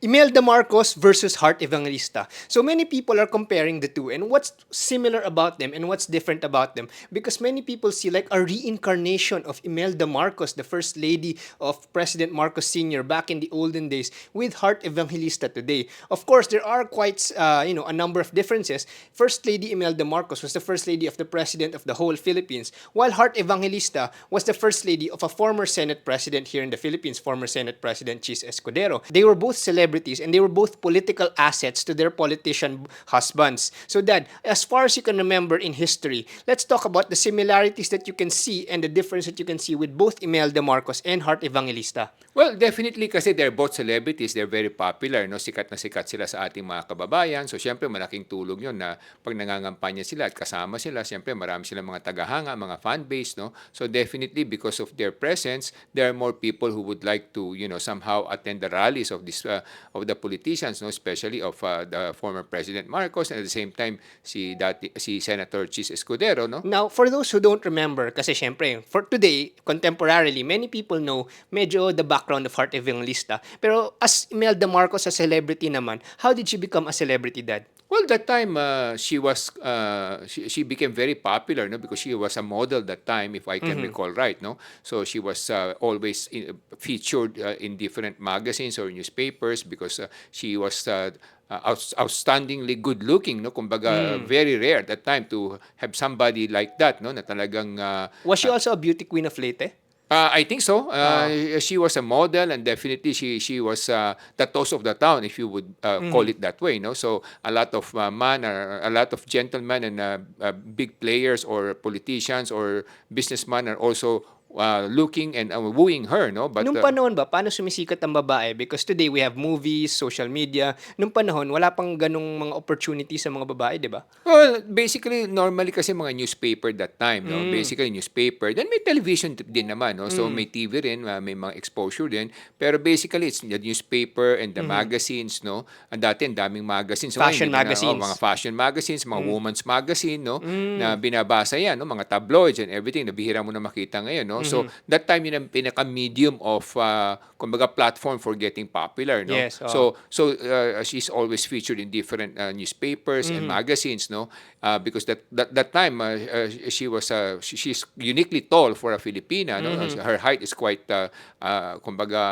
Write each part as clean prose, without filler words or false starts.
Imelda Marcos versus Heart Evangelista. So many people are comparing the two, and what's similar about them and what's different about them, because many people see like a reincarnation of Imelda Marcos, the first lady of President Marcos Sr. back in the olden days, with Heart Evangelista today. Of course, there are quite a number of differences. First Lady Imelda Marcos was the first lady of the president of the whole Philippines, while Heart Evangelista was the first lady of a former Senate president here in the Philippines, former Senate President Chis Escudero. They were both celebrities and they were both political assets to their politician husbands. So Dad, as far as you can remember in history, let's talk about the similarities that you can see and the difference that you can see with both Imelda Marcos and Heart Evangelista. Well, definitely kasi they're both celebrities, they're very popular, no? Sikat na sikat sila sa ating mga kababayan. So, syempre, malaking tulong yun na pag nangangampanya sila at kasama sila, syempre, marami silang mga tagahanga, mga fan base, no? So, definitely, because of their presence, there are more people who would like to, somehow attend the rallies of of the politicians, no? Especially of the former President Marcos, and at the same time, si Senator Chis Escudero, no? Now, for those who don't remember, kasi syempre, for today, contemporarily, many people know medyo the background of Heart Evangelista. Pero as Imelda Marcos, a celebrity naman, how did she become a celebrity, Dad? Well, that time she became very popular, no, because she was a model that time, if I can recall right, no. So she was always featured in different magazines or newspapers because she was outstandingly good looking, no. Kumbaga, very rare that time to have somebody like that, no, na talagang Was she also a beauty queen of Leyte? I think so. She was a model, and definitely she was the toast of the town, if you would call it that way. No, so a lot of a lot of gentlemen and big players or politicians or businessmen are also looking and wooing her. No, but Nung panahon ba, paano sumisikat ang babae? Because today we have movies, social media. Nung panahon, wala pang ganong mga opportunity sa mga babae, di ba? well, basically, normally kasi mga newspaper that time, no? Basically, newspaper. Then may television din naman, no? So may TV rin, may mga exposure din. Pero basically, it's the newspaper and the magazines, no? Ang dati, ang daming magazines. So, Fashion ngayon, magazines. mga fashion magazines, mga women's magazine, no? Na binabasa yan, no? Mga tabloids and everything. Nabihira mo na makita ngayon, no? So, that time, yun ang pinaka-medium of, kumbaga, platform for getting popular, no? Yes, So she's always featured in different newspapers and magazines, no? Because that time she's uniquely tall for a Filipina, no? Her height is quite kumbaga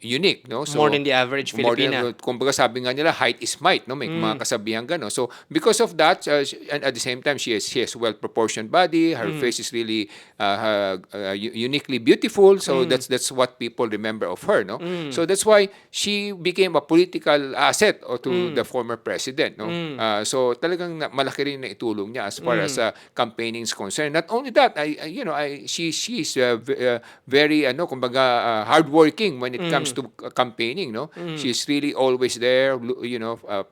unique, no? So More than the average Filipina. Kumbaga sabi nga nila, height is might, no? May mga kasabihan gano. So because of that, and at the same time she has well proportioned body, her face is really uniquely beautiful. So that's what people remember of her, no? So that's why she became a political asset to the former president, no? So talagang malaki rin na itulong niya as far as campaigning is concerned. Not only that, she's very kumbaga hardworking when it comes to campaigning, no? She's really always there,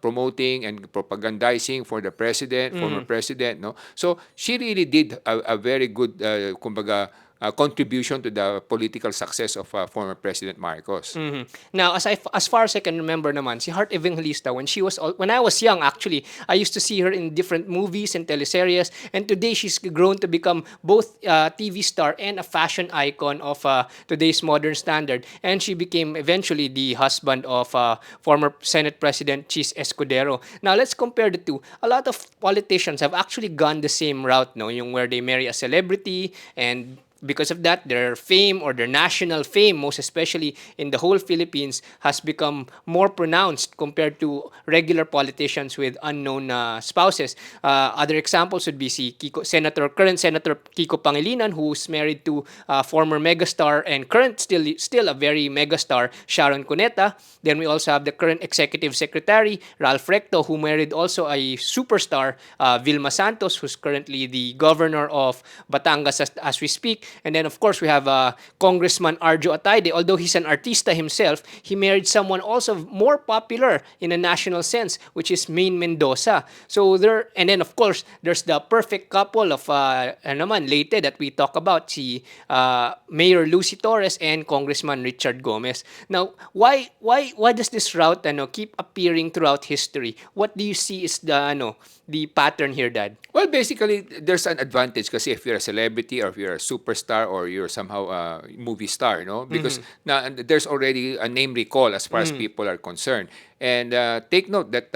promoting and propagandizing for the president, former president, no? So she really did a very good kumbaga contribution to the political success of former President Marcos. Now, as far as I can remember naman, si Heart Evangelista, when I was young actually, I used to see her in different movies and teleseries, and today she's grown to become both a TV star and a fashion icon of today's modern standard, and she became eventually the husband of former Senate President Chis Escudero. Now, let's compare the two. A lot of politicians have actually gone the same route, no? Yung where they marry a celebrity, and because of that, their fame or their national fame, most especially in the whole Philippines, has become more pronounced compared to regular politicians with unknown spouses. Other examples would be si current Senator Kiko Pangilinan, who's married to former megastar and still a very megastar, Sharon Cuneta. Then we also have the current Executive Secretary, Ralph Recto, who married also a superstar, Vilma Santos, who's currently the governor of Batangas as we speak. And then, of course, we have Congressman Arjo Atayde. Although he's an artista himself, he married someone also more popular in a national sense, which is Maine Mendoza. And then, of course, there's the perfect couple of Leyte that we talk about, si Mayor Lucy Torres and Congressman Richard Gomez. Now, why does this route keep appearing throughout history? What do you see is the pattern here, Dad? Well, basically, there's an advantage kasi if you're a celebrity or if you're a superstar, superstar or you're somehow a movie star, no? Because there's already a name recall as far as people are concerned. And take note that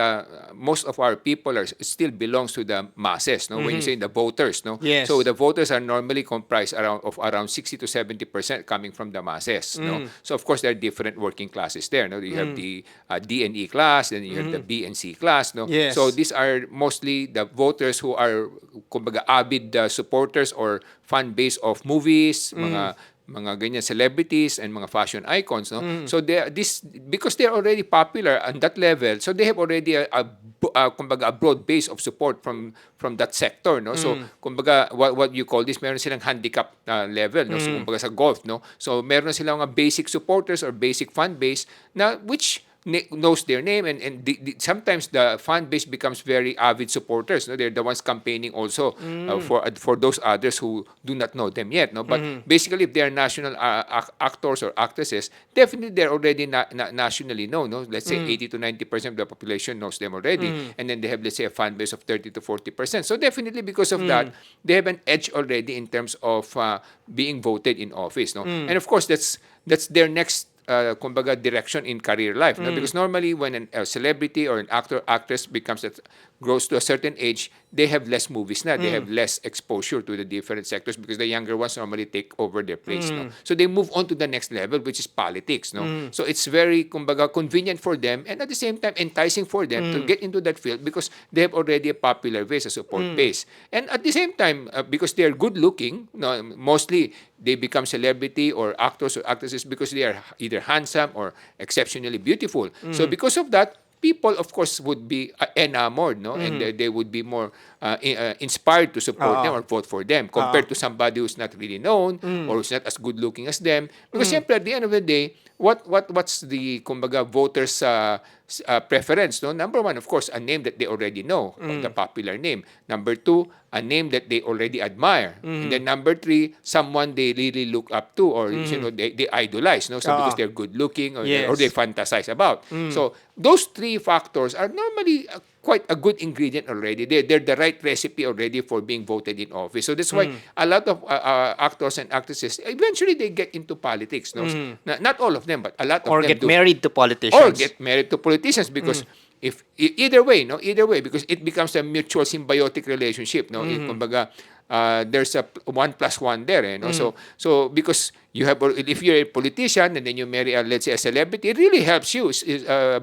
most of our people still belongs to the masses, no? When you say the voters, no? So Yes. the voters are normally comprised around 60 to 70% coming from the masses, no? So of course there are different working classes there, no? You have the D and E class, then you have the B and C class, no? So Yes. these are mostly the voters who are kumbaga avid supporters or fan base of movies, mga ganyan celebrities and mga fashion icons, no? So this because they're already popular on that level, so they have already kumbaga a broad base of support from that sector, no? So kumbaga what you call this, meron silang handicap level, no? So kumbaga sa golf, no? So meron silang mga basic supporters or basic fan base na which knows their name, and sometimes the fan base becomes very avid supporters, no? They're the ones campaigning also for those others who do not know them yet, no? But basically if they are national actors or actresses, definitely they're already nationally known, no? Let's say 80 to 90% of the population knows them already, and then they have, let's say, a fan base of 30 to 40%. So definitely because of that, they have an edge already in terms of being voted in office, no? And of course that's their next kumbaga direction in career life, no? Because normally when a celebrity or an actor actress grows to a certain age, they have less movies na, they have less exposure to the different sectors because the younger ones normally take over their place, no? So they move on to the next level, which is politics, no? So it's very kumbaga convenient for them and at the same time enticing for them to get into that field because they have already a popular base, a support base, and at the same time because they are good looking, no, mostly they become celebrity or actors or actresses because they are either handsome or exceptionally beautiful. So because of that, people of course would be enamored, no? And they would be more inspired to support them or vote for them compared to somebody who's not really known or who's not as good looking as them, because siyempre at the end of the day, what's the kumbaga voters preference, no? Number one, of course, a name that they already know, the popular name. Number two, a name that they already admire. And then number three, someone they really look up to or you know they idolize, no? So because they're good looking or they Yes. fantasize about. So those three factors are normally quite a good ingredient already. They're the right recipe already for being voted in office. So that's why a lot of actors and actresses eventually they get into politics, no? Not all of them, but a lot of Or them get do, married to or politicians. get married to politicians because if either way, no, either way, because it becomes a mutual symbiotic relationship, no. Kumbaga, there's a 1+1 there, no. So because you have, if you're a politician and then you marry let's say a celebrity, it really helps you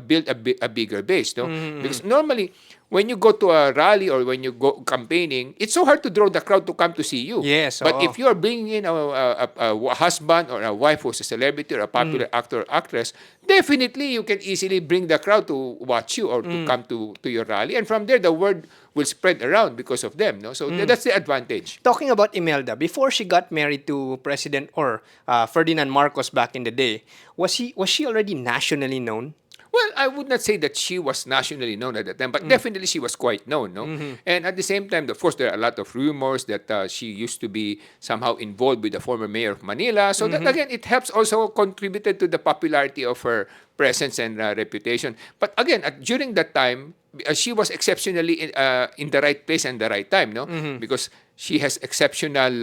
build a bigger base, no. Because normally when you go to a rally or when you go campaigning, it's so hard to draw the crowd to come to see you. Yes, But if you are bringing in a husband or a wife who's a celebrity or a popular actor or actress, definitely you can easily bring the crowd to watch you or to come to your rally. And from there, the word will spread around because of them. No? So that's the advantage. Talking about Imelda, before she got married to President or Ferdinand Marcos back in the day, was she already nationally known? Well, I would not say that she was nationally known at that time, but definitely she was quite known, no? And at the same time, of course, there are a lot of rumors that she used to be somehow involved with the former mayor of Manila. So that, again, it helps also contributed to the popularity of her presence and reputation. But again, during that time, she was exceptionally in the right place and the right time, no? Because she has exceptional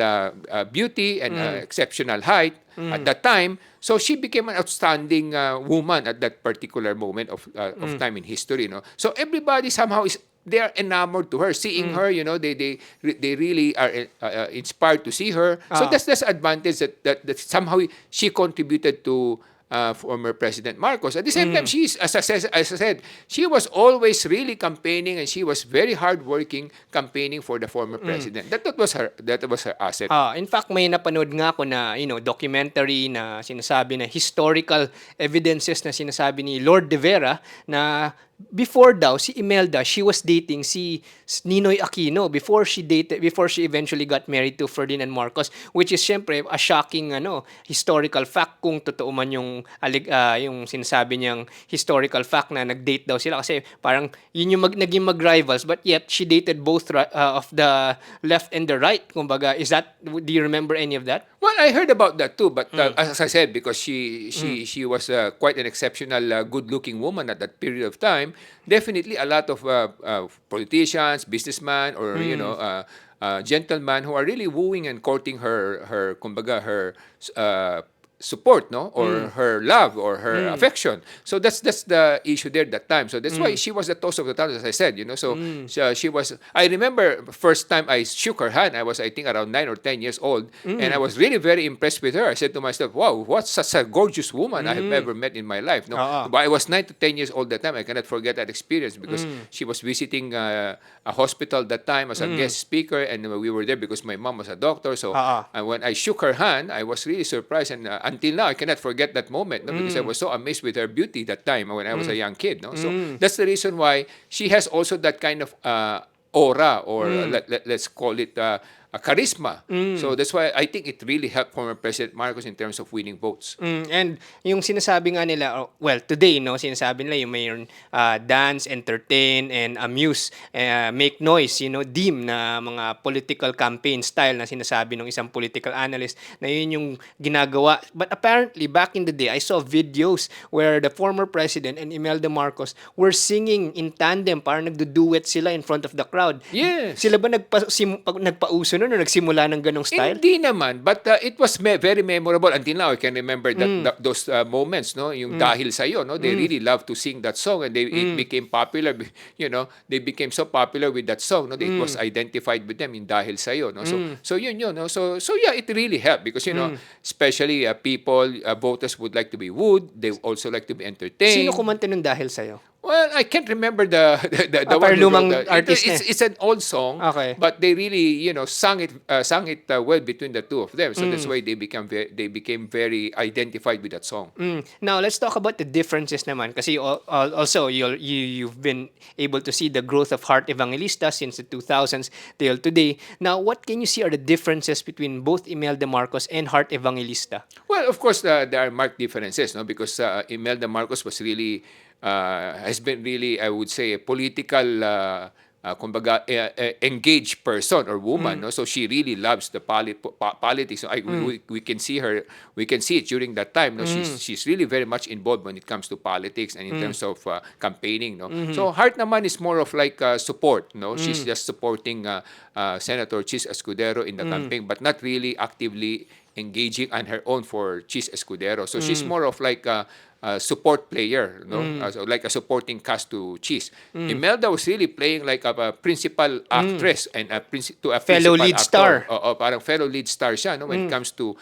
beauty and exceptional height at that time. So she became an outstanding woman at that particular moment of time in history, no? So everybody somehow they are enamored to her, seeing her. You know, they really are inspired to see her. So that's advantage that somehow she contributed to former President Marcos. At the same time, she's as I said, she was always really campaigning and she was very hardworking campaigning for the former president. That was her asset. In fact, may napanood nga ako na, documentary na sinasabi na historical evidences na sinasabi ni Lord de Vera na before daw si Imelda, she was dating si Ninoy Aquino before she eventually got married to Ferdinand Marcos, which is syempre a shocking historical fact kung totoo man yung sinasabi niyang historical fact na nag-date daw sila kasi parang yun yung naging mag-rivals, but yet she dated both of the left and the right. Kumbaga, do you remember any of that? Well, I heard about that too, but as I said, because she was quite an exceptional, good-looking woman at that period of time, definitely a lot of politicians, businessmen, or gentleman who are really wooing and courting her kumbaga, her uh, support, no, or her love or her affection. So that's the issue there that time. So that's why she was the toast of the town, as I said, so she was. I remember first time I shook her hand, I was, I think, around 9 or 10 years old, and I was really very impressed with her. I said to myself, wow, what such a gorgeous woman I have ever met in my life. No, Oo. but I was 9 to 10 years old that time. I cannot forget that experience because she was visiting a hospital that time as a guest speaker, and we were there because my mom was a doctor. So Oo. when I shook her hand, I was really surprised, and until now I cannot forget that moment, no, because I was so amazed with her beauty that time when I was a young kid. No, so that's the reason why she has also that kind of aura, or let's call it a charisma. So that's why I think it really helped former President Marcos in terms of winning votes. And yung sinasabi nga nila, well, today, no, sinasabi nila yung mayroon dance, entertain, and amuse, make noise, dim na mga political campaign style na sinasabi ng isang political analyst na yun yung ginagawa. But apparently, back in the day, I saw videos where the former president and Imelda Marcos were singing in tandem, parang nagdo-duet sila in front of the crowd. Yes. Sila ba nagpauso nun o nagsimula ng ganong style? Hindi naman, but it was very memorable. Until now, I can remember those moments, no? Yung dahil sa'yo, no? They really love to sing that song, and it became popular, they became so popular with that song, no? It was identified with them in dahil sa'yo, no? So yun, no? So yeah, it really helped because, especially people, voters would like to be wooed. They also like to be entertained. Sino kumanta nun dahil sa'yo? Well, I can't remember the one parang who wrote lumang that. artist na. It's an old song, Okay. but they really, sang it well between the two of them. So that's why they became very identified with that song. Now, let's talk about the differences naman kasi also you've been able to see the growth of Heart Evangelista since the 2000s till today. Now, what can you see are the differences between both Imelda Marcos and Heart Evangelista? Well, of course, there are marked differences, no? Because Imelda Marcos was really has been really, I would say, a political kumbaga, engaged person or woman, no? So she really loves the politics. So we can see her, we can see it during that time. No, she's really very much involved when it comes to politics and in terms of campaigning. No, so Hart naman is more of like support. No, she's just supporting Senator Chis Escudero in the campaign, but not really actively engaging on her own for Chis Escudero. So she's more of like support player, no? So like a supporting cast to Cheese. Imelda was really playing like a principal actress and to a Fellow principal lead actor. star. Parang fellow lead star siya, no? When it comes to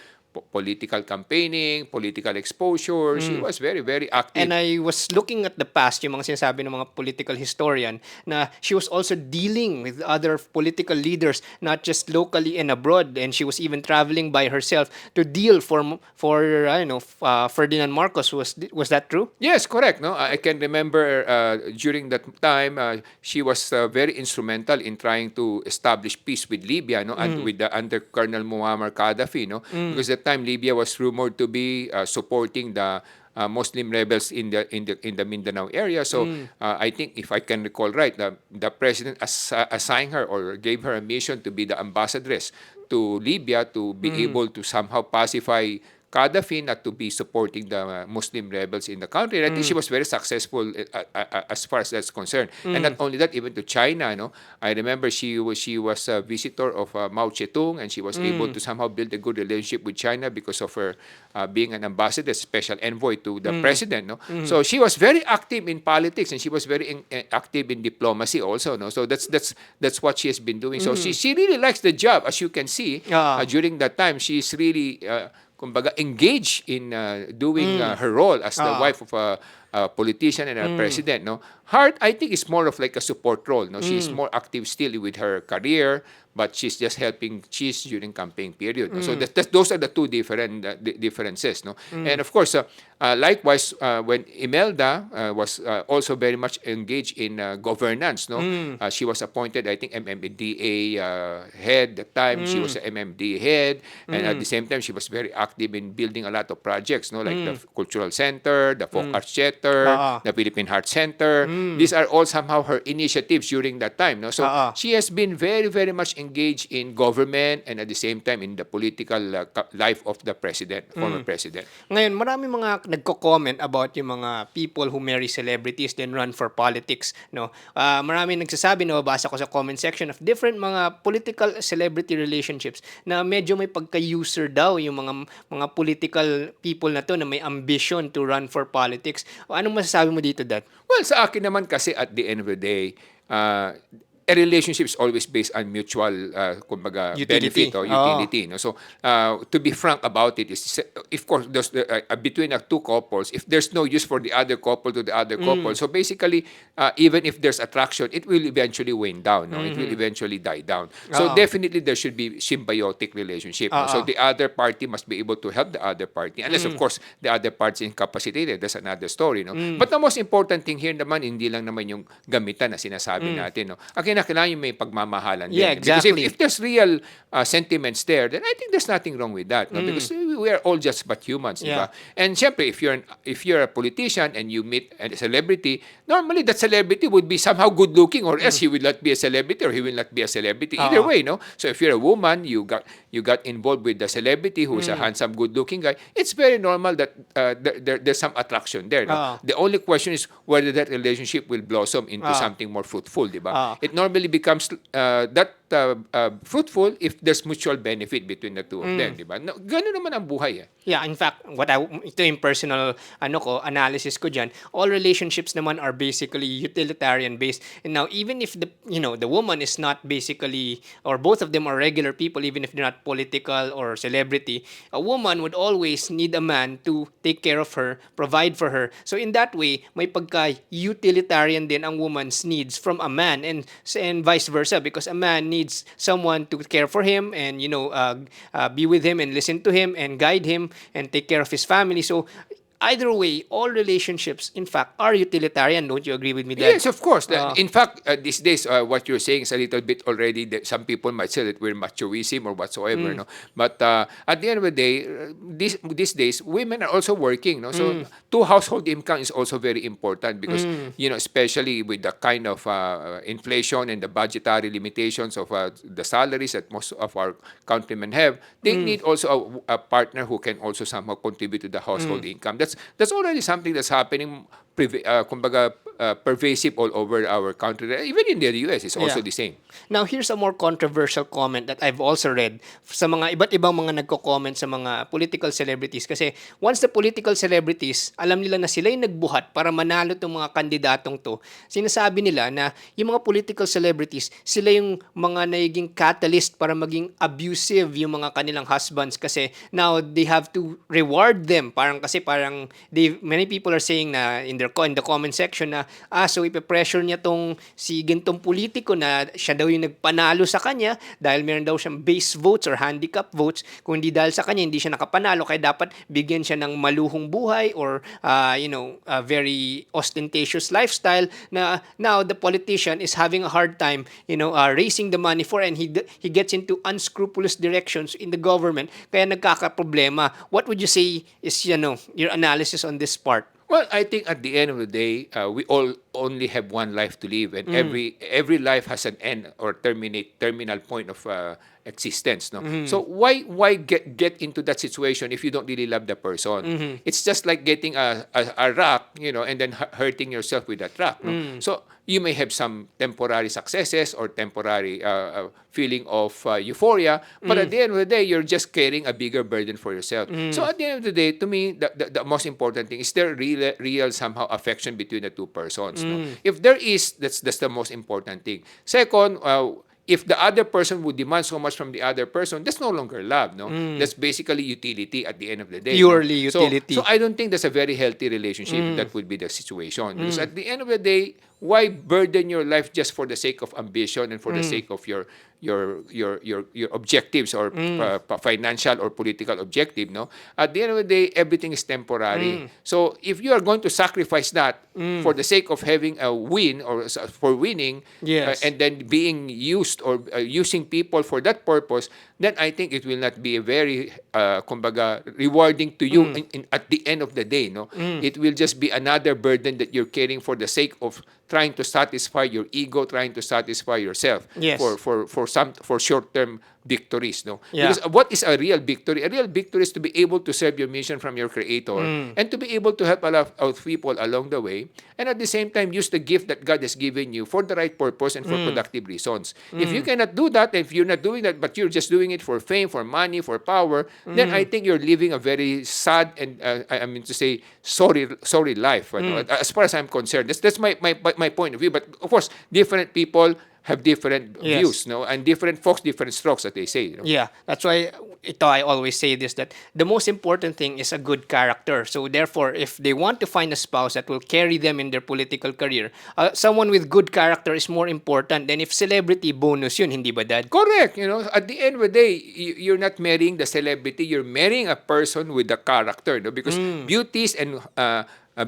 political campaigning, political exposure, she was very, very active. And I was looking at the past, yung mga sinasabi ng mga political historian, na she was also dealing with other political leaders, not just locally and abroad. And she was even traveling by herself to deal for Ferdinand Marcos. Was that true? Yes, correct. No, I can remember during that time she was very instrumental in trying to establish peace with Libya, no, and with under Colonel Muammar Gaddafi, no, because at that time Libya was rumored to be supporting the Muslim rebels in the Mindanao area. So I think, if I can recall right, the president assigned her or gave her a mission to be the ambassadress to Libya to be able to somehow pacify Gaddafi, not to be supporting the Muslim rebels in the country. And I think she was very successful as far as that's concerned. And not only that, even to China, no? I remember she was a visitor of Mao Zedong, and she was able to somehow build a good relationship with China because of her being an ambassador, special envoy to the president, no? So she was very active in politics, and she was very active in diplomacy also, no? So that's what she has been doing. So she really likes the job, as you can see. During that time, she's really kumbaga engaged in doing her role as the wife of a politician and a president, no? Hart, I think, is more of like a support role, no? She's more active still with her career, but she's just helping Cheese during campaign period, no? So those are the two differences, no? And of course, likewise, when Imelda was also very much engaged in governance, no? She was appointed, I think, MMDA head at the time. She was a MMDA head, and at the same time, she was very active in building a lot of projects, no? Like the Cultural Center, the Folk Arts Theater, the Philippine Heart Center. These are all somehow her initiatives during that time, no? So she has been very, very much engage in government and at the same time in the political life of the president, former president. Ngayon, marami mga nagko-comment about yung mga people who marry celebrities then run for politics, no? Marami nagsasabi, nababasa ko sa comment section of different mga political celebrity relationships na medyo may pagka-user daw yung mga political people na to na may ambition to run for politics. Anong masasabi mo dito, Dad? Well, sa akin naman kasi at the end of the day, a relationship is always based on mutual, kumbaga, Utility. benefit or Oo. utility. No? So, to be frank about it, is, of course, between the two couples, if there's no use for the other couple to the other couple, so basically, even if there's attraction, it will eventually wane down. No? It will eventually die down. So, Oo. definitely, there should be symbiotic relationship. No? So, Oo. the other party must be able to help the other party. Unless, of course, the other party is incapacitated. That's another story. No? But the most important thing here naman, hindi lang naman yung gamitan na sinasabi natin. No? Ang kailangan yung may pagmamahalan din. Yeah, Because exactly. if there's real sentiments there, then I think there's nothing wrong with that. No? Because we are all just but humans. Di ba? And syempre, if you're a politician and you meet a celebrity, normally that celebrity would be somehow good looking or else he will not be a celebrity or he will not be a celebrity. Either way, no? So if you're a woman, you got involved with the celebrity who's a handsome, good looking guy, it's very normal that there's some attraction there. No? The only question is whether that relationship will blossom into something more fruitful. Di ba? It normally becomes fruitful if there's mutual benefit between the two of them, di ba? No, ganun naman ang buhay eh. Yeah, in fact, ito yung personal analysis ko diyan. All relationships naman are basically utilitarian based. And now even if the woman is not basically, or both of them are regular people, even if they're not political or celebrity, a woman would always need a man to take care of her, provide for her. So in that way, may pagka utilitarian din ang woman's needs from a man, and vice versa, because a man needs someone to care for him and be with him and listen to him and guide him and take care of his family. So either way, all relationships, in fact, are utilitarian. Don't you agree with me, Dad? Yes, of course. In fact, these days, what you're saying is a little bit already, that some people might say that we're machoism or whatsoever. No? But at the end of the day, these days, women are also working. No? So two household income is also very important because, especially with the kind of inflation and the budgetary limitations of the salaries that most of our countrymen have, they need also a partner who can also somehow contribute to the household income. That's already something that's happening, kumbaga, pervasive all over our country. Even in the US, it's also the same. Now, here's a more controversial comment that I've also read sa mga iba't ibang mga nagko-comment sa mga political celebrities. Kasi once the political celebrities, alam nila na sila yung nagbuhat para manalo itong mga kandidatong to, sinasabi nila na yung mga political celebrities, sila yung mga naging catalyst para maging abusive yung mga kanilang husbands kasi now they have to reward them. Parang many people are saying na in the comment section na so ipe-pressure niya tong si gintong politiko na siya daw yung nagpanalo sa kanya dahil meron daw siyang base votes or handicap votes. Kung hindi dahil sa kanya hindi siya nakapanalo, kaya dapat bigyan siya ng maluhong buhay or a very ostentatious lifestyle na now the politician is having a hard time raising the money for, and he gets into unscrupulous directions in the government, kaya nagkakaproblema. What would you say is your analysis on this part? Well, I think at the end of the day, we all only have one life to live, and every life has an end or terminal point of existence. No, so why get into that situation if you don't really love the person? It's just like getting a rock, and then hurting yourself with that rock. No? So you may have some temporary successes or temporary feeling of euphoria, but at the end of the day, you're just carrying a bigger burden for yourself. So at the end of the day, to me, the most important thing is there real somehow affection between the two persons. No? If there is, that's the most important thing. Second, if the other person would demand so much from the other person, that's no longer love, no? That's basically utility at the end of the day. Purely no? utility. So I don't think that's a very healthy relationship. That would be the situation. Because at the end of the day, why burden your life just for the sake of ambition and for the sake of your objectives or financial or political objective? No, at the end of the day, everything is temporary. So if you are going to sacrifice that for the sake of having a win or for winning, Yes. and then being used or using people for that purpose, then I think it will not be a very kumbaga rewarding to you at the end of the day. No, it will just be another burden that you're carrying for the sake of trying to satisfy your ego, trying to satisfy yourself Yes. for short-term victories, no? Yeah. Because what is a real victory? A real victory is to be able to serve your mission from your Creator and to be able to help a lot of people along the way, and at the same time use the gift that God has given you for the right purpose and for productive reasons. If you cannot do that, if you're not doing that, but you're just doing it for fame, for money, for power, then I think you're living a very sad and I mean to say sorry life. As far as I'm concerned, that's my point of view. But of course, different people have different Yes. views, no, and different folks, different strokes, that they say. You know? Yeah, that's why I always say this, that the most important thing is a good character. So therefore, if they want to find a spouse that will carry them in their political career, someone with good character is more important than if celebrity, bonus yun, hindi ba, Dad? Correct. You know, at the end of the day, you're not marrying the celebrity. You're marrying a person with the character, no? Because beauties and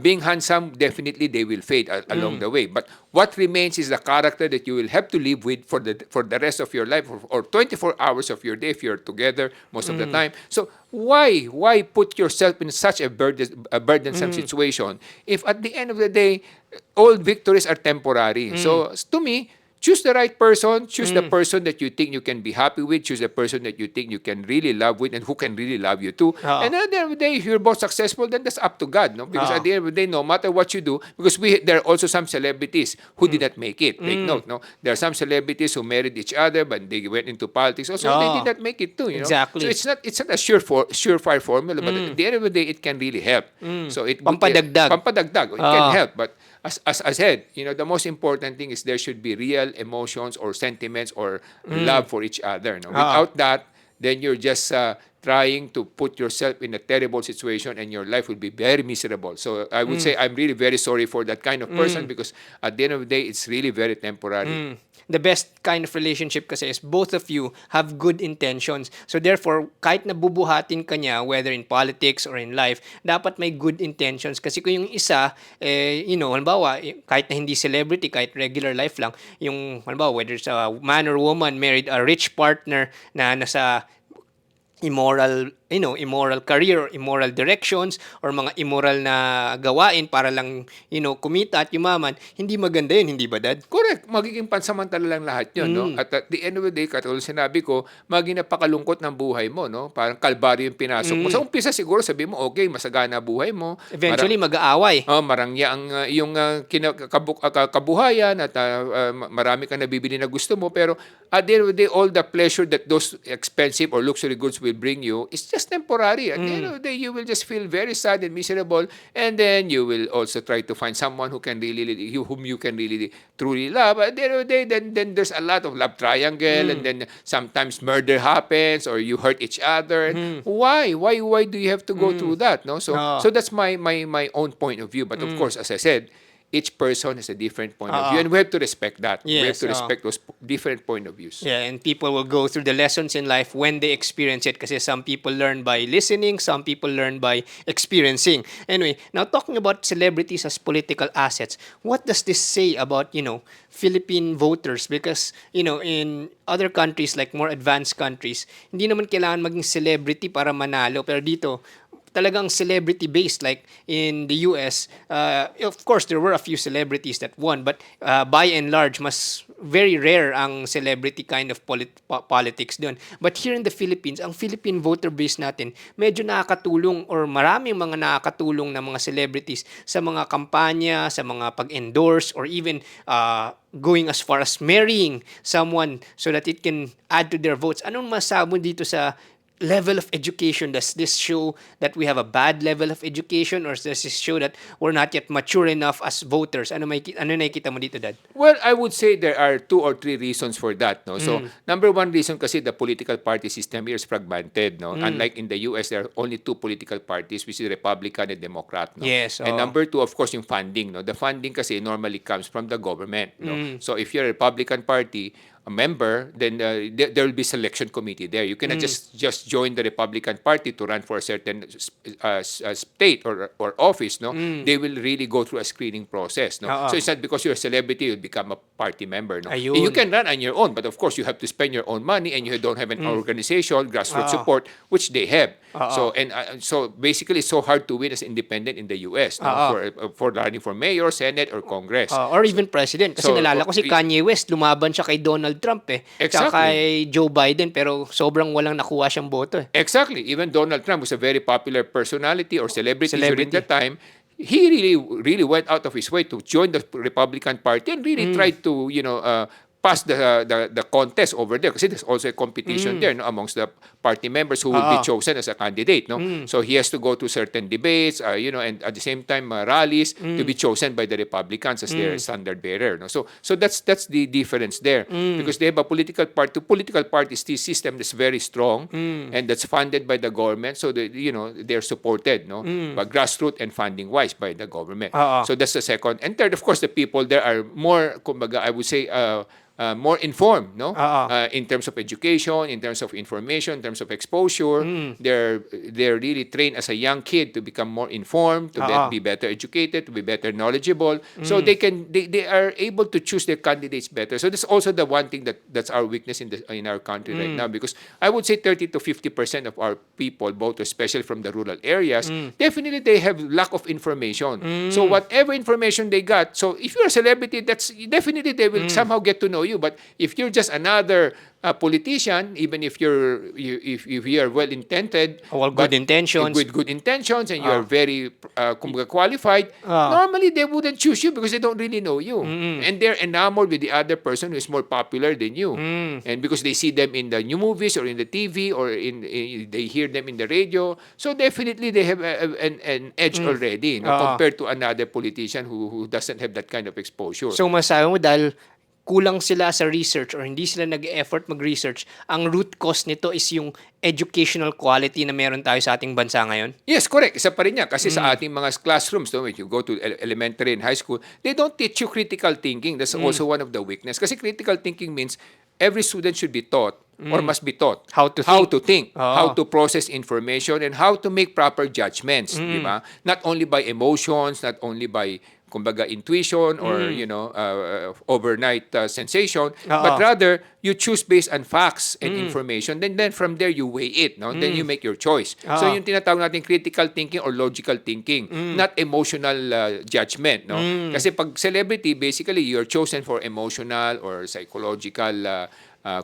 being handsome, definitely they will fade along the way. But what remains is the character that you will have to live with for the rest of your life, or 24 hours of your day if you're together most of the time. So why put yourself in such a burdensome situation if at the end of the day all victories are temporary? So to me, choose the right person. Choose the person that you think you can be happy with. Choose the person that you think you can really love with and who can really love you too. And at the end of the day, if you're both successful, then that's up to God, no? Because at the end of the day, no matter what you do, because there are also some celebrities who did not make it. Take note, no? There are some celebrities who married each other, but they went into politics. Also, they did not make it too. You know? Exactly. So it's not a surefire formula, but at the end of the day, it can really help. So Pampadagdag. Pampadagdag. It can help, but as I said, you know, the most important thing is there should be real emotions or sentiments or love for each other. No? Without that, then you're just trying to put yourself in a terrible situation and your life will be very miserable. So I would say I'm really very sorry for that kind of person because at the end of the day, it's really very temporary. The best kind of relationship kasi is both of you have good intentions. So therefore, kahit nabubuhatin ka niya, whether in politics or in life, dapat may good intentions. Kasi kung yung isa, halimbawa, kahit na hindi celebrity, kahit regular life lang, yung, halimbawa, whether it's a man or woman, married a rich partner na nasa immoral career or immoral directions or mga immoral na gawain para lang, kumita at yumaman, hindi maganda yun, hindi ba, Dad? Correct. Magiging pansamantala lang lahat yun, no? At the end of the day, katulad sinabi ko, maging napakalungkot ng buhay mo, no? Parang kalbaryo yung pinasok mo. Sa umpisa siguro, sabi mo, okay, masagana buhay mo. Eventually, mag-aaway. Marangya ang yung kabuhayan at marami kang nabibili na gusto mo. Pero at the end of the day, all the pleasure that those expensive or luxury goods will bring you is just temporary. At the end of the day, you will just feel very sad and miserable, and then you will also try to find someone whom you can really truly love. At the end of the day, then there's a lot of love triangle, and then sometimes murder happens or you hurt each other. Why do you have to go through that? No, so that's my own point of view. But of course, as I said, each person has a different point of view, and we have to respect that. We have Yes, to respect those different point of views. Yeah, and people will go through the lessons in life when they experience it kasi some people learn by listening, some people learn by experiencing. Anyway, now talking about celebrities as political assets, what does this say about, Philippine voters? Because, in other countries like more advanced countries, hindi naman kailangan maging celebrity para manalo, pero dito, talagang celebrity-based. Like in the US, of course, there were a few celebrities that won, but by and large, mas very rare ang celebrity kind of politics dun. But here in the Philippines, ang Philippine voter base natin, medyo nakakatulong or maraming mga nakakatulong na mga celebrities sa mga kampanya, sa mga pag-endorse, or even going as far as marrying someone so that it can add to their votes. Anong masabi mo dito sa level of education? Does this show that we have a bad level of education, or does this show that we're not yet mature enough as voters? Ano nakikita mo dito, Dad? Well, I would say there are 2 or 3 reasons for that. No? So, number one reason kasi the political party system here is fragmented. No? Unlike in the US, there are only 2 political parties, which is Republican and Democrat. No? Yes. And number 2, of course, yung funding. No? The funding kasi normally comes from the government. No? So, if you're a Republican party, a member, then there will be selection committee there. You cannot just join the Republican Party to run for a certain state or office. No, they will really go through a screening process. No, Oo. so it's not because you're a celebrity you'll become a party member. No, Ayun. you can run on your own, but of course you have to spend your own money, and you don't have an organization, grassroots support, which they have. So basically, it's so hard to win as independent in the U.S. No, for running for mayor, Senate, or Congress. Or even president. Kasi So, nalala ko si y- Kanye West, lumaban siya kay Donald Trump eh. Tsaka Exactly. kay Joe Biden, pero sobrang walang nakuha siyang boto eh. Exactly. Even Donald Trump was a very popular personality or celebrity during Celebrity. that time. He really went out of his way to join the Republican Party and really tried to pass the contest over there, kasi there's also a competition there, no, amongst the party members who will be chosen as a candidate. No, so he has to go to certain debates, and at the same time rallies to be chosen by the Republicans as their standard bearer. No, so that's the difference there, because they have a political party system that's very strong and that's funded by the government, so they're supported, no, by grassroots and funding wise by the government. So that's the second. And third, of course, the people there are more, kumbaga, I would say, more informed, no? In terms of education, in terms of information, in terms of exposure. They're really trained as a young kid to become more informed, to be better educated, to be better knowledgeable. So they are able to choose their candidates better. So that's also the one thing that's our weakness in our country right now, because I would say 30 to 50% of our people, both especially from the rural areas, definitely they have lack of information. So whatever information they got, so if you're a celebrity, that's definitely they will somehow get to know you. But if you're just another politician, even if if you are well intended, Well, good intentions. with good intentions, and you are very kumbaga qualified, normally they wouldn't choose you because they don't really know you, and they're enamored with the other person who is more popular than you, and because they see them in the new movies or in the TV or they hear them in the radio, so definitely they have an edge already, compared to another politician who doesn't have that kind of exposure. So masabi mo dahil kulang sila sa research or hindi sila nag-effort mag-research, ang root cause nito is yung educational quality na meron tayo sa ating bansa ngayon? Yes, correct. Isa pa rin yan. Kasi sa ating mga classrooms, no, when you go to elementary and high school, they don't teach you critical thinking. That's also one of the weakness. Kasi critical thinking means every student should be taught or must be taught How to think. how to process information, and how to make proper judgments. Di ba? Not only by emotions, not only by kumbaga intuition or overnight sensation, but rather you choose based on facts and information, then from there you weigh it, no, then you make your choice. So yung tinatawag natin critical thinking or logical thinking, not emotional judgment, no, kasi pag celebrity, basically you're chosen for emotional or psychological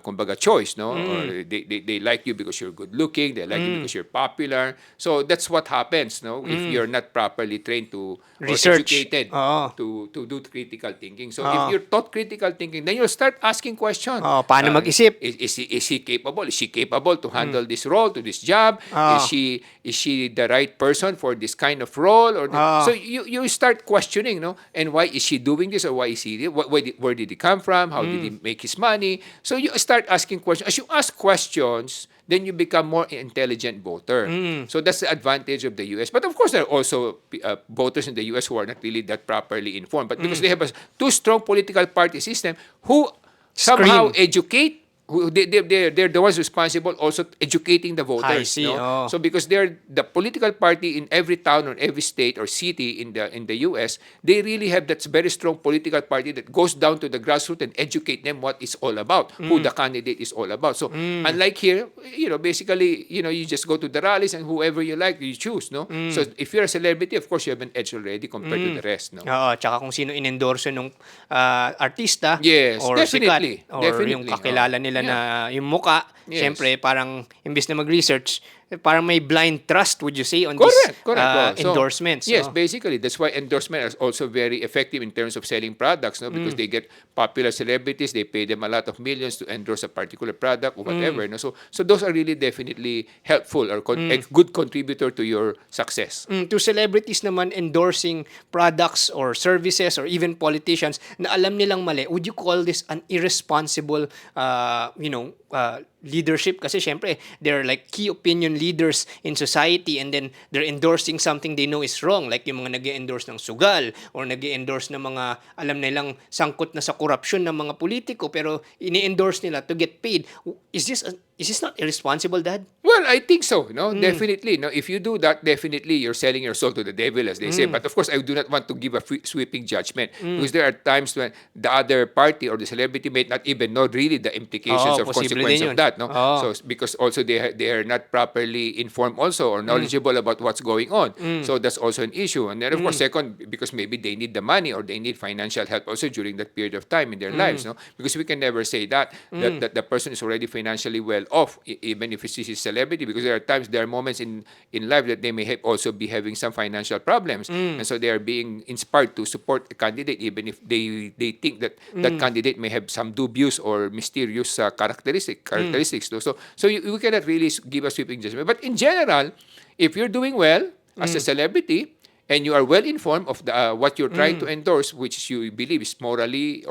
kumbaga choice, no? Or they like you because you're good looking, they like you because you're popular. So that's what happens, no? If you're not properly trained to or Research. educated to do critical thinking. So if you're taught critical thinking, then you'll start asking questions. Paano mag-isip? Is he capable? Is she capable to handle this role, to this job? Is she the right person for this kind of role? Or so you start questioning, no? And why is she doing this, or why is he? Where did he come from? How did he make his money? So you start asking questions. As you ask questions, then you become more intelligent voter. So that's the advantage of the US. But of course, there are also voters in the US who are not really that properly informed. But because they have a too strong political party system who somehow educate, they're the ones responsible also educating the voters. I see. No? So because they're the political party in every town or every state or city in the US, they really have that very strong political party that goes down to the grassroots and educate them what it's all about, who the candidate is all about. So unlike here, basically, you just go to the rallies and whoever you like, you choose, no? So if you're a celebrity, of course, you have an edge already compared to the rest, no? Tsaka kung sino inendorso nung artista Yes, or definitely. sikat or Definitely. yung kakilala nila na yung muka, Yes. syempre parang imbis na mag-research, parang may blind trust, would you say, on Correct. these Well, so, endorsements? yes, no? basically that's why endorsement is also very effective in terms of selling products, no? Because they get popular celebrities, they pay them a lot of millions to endorse a particular product or whatever, no? So those are really definitely helpful or a good contributor to your success. To celebrities naman endorsing products or services or even politicians na alam nilang mali, would you call this an irresponsible, leadership kasi syempre they're like key opinion leaders in society, and then they're endorsing something they know is wrong, like yung mga nag-endorse ng sugal or nag-endorse ng mga alam nilang sangkot na sa korupsyon ng mga politiko pero ini-endorse nila to get paid. Is this not irresponsible, Dad? Well, I think so. No, definitely. No, if you do that, definitely you're selling your soul to the devil, as they say. But of course, I do not want to give a sweeping judgment because there are times when the other party or the celebrity may not even know really the implications or Posible consequence din yun. of that. No, Oo. so because also they are not properly informed also or knowledgeable about what's going on. So that's also an issue. And then of course, second, because maybe they need the money or they need financial help also during that period of time in their lives. No, because we can never say that the person is already financially well off, even if it's a celebrity, because there are moments in life that they may also be having some financial problems, and so they are being inspired to support a candidate even if they think that that candidate may have some dubious or mysterious characteristics. So we cannot really give a sweeping judgment, but in general, if you're doing well as a celebrity and you are well informed of what you're trying to endorse, which you believe is morally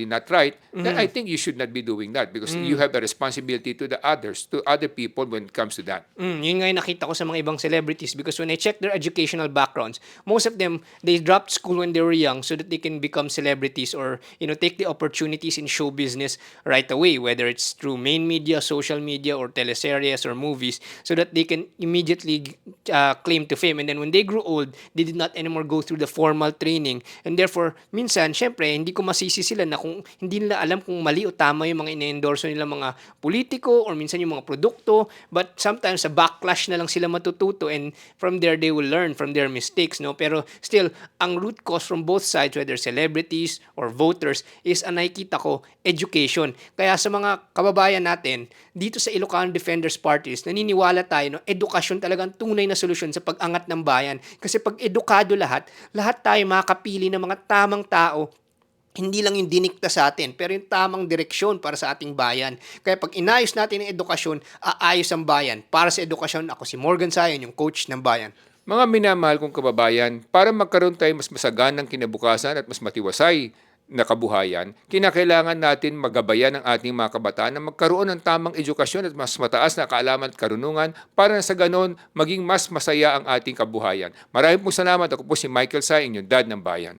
not right, then I think you should not be doing that because you have a responsibility to other people when it comes to that. Yun nga yung nakita ko sa mga ibang celebrities, because when I check their educational backgrounds, most of them, they dropped school when they were young so that they can become celebrities or, take the opportunities in show business right away, whether it's through main media, social media, or teleseries or movies, so that they can immediately claim to fame. And then when they grew old, they did not anymore go through the formal training. And therefore, minsan, syempre, hindi ko masisi sila na kung hindi nila alam kung mali o tama yung mga ine-endorso nila mga politiko or minsan yung mga produkto. But sometimes, sa backlash na lang sila matututo, and from there, they will learn from their mistakes. No? Pero still, ang root cause from both sides, whether celebrities or voters, is nakikita ko, education. Kaya sa mga kababayan natin, dito sa Ilocano Defenders Parties, naniniwala tayo, no, edukasyon talagang tunay na solusyon sa pag-angat ng bayan. Kasi pag edukado lahat tayo makakapili ng mga tamang tao, hindi lang yung dinikta sa atin, pero yung tamang direksyon para sa ating bayan. Kaya pag inayos natin ang edukasyon, aayos ang bayan. Para sa edukasyon, ako si Morgan Sayon, yung coach ng bayan. Mga minamahal kong kababayan, para magkaroon tayo mas masaganang kinabukasan at mas matiwasay na kabuhayan, kinakailangan natin magabayan ang ating mga kabataan na magkaroon ng tamang edukasyon at mas mataas na kaalaman at karunungan para sa ganon maging mas masaya ang ating kabuhayan. Maraming po salamat. Ako po si Michael Sa, inyong dad ng bayan.